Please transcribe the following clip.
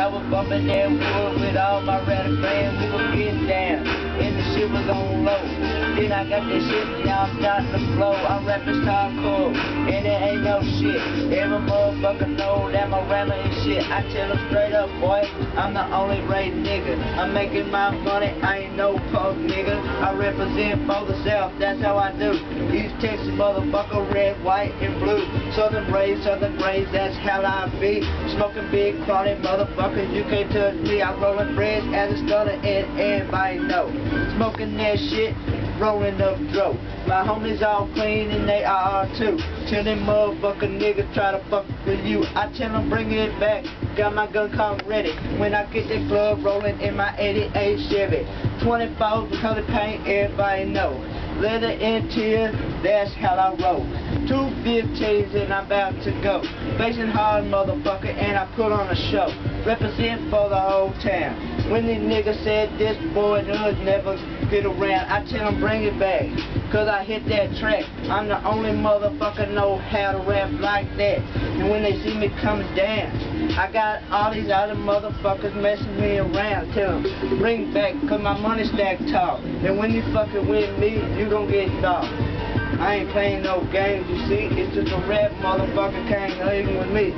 I was bumping that wood with all my radical friends. We was getting down, and the shit was on low. Then I got that shit, now I'm starting to flow. I'm rapping hardcore, and it ain't no shit. Every motherfucker know that I'm a rapper and shit. I tell them straight up, boy, I'm the only right nigga. I'm making my money, I ain't no punk nigga. I represent for the South, that's how I do. East Texas motherfucker, red, white, and blue. Southern rays, that's how I be. Smoking big, chronic motherfuckers, you can't touch me. I'm rolling breads as a stunner, and everybody know. Smoking that shit, rolling up dope. My homies all clean and they are too. Till them motherfucker niggas try to fuck with you, I tell them bring it back. Got my gun come ready. When I get the club rolling in my 88 Chevy. 24 color paint, everybody know. Leather interior, that's how I roll. 215s and I'm about to go. Facing hard motherfucker and I put on a show. Represent for the whole town. When these niggas said this boy does never get around, I tell them bring it back. Cause I hit that track. I'm the only motherfucker know how to rap like that. And when they see me coming down, I got all these other motherfuckers messing me around. Tell them bring it back cause my money stack tall. And when you fucking with me, you gon' get dog. I ain't playing no games, you see. It's just a rap motherfucker can't hang with me.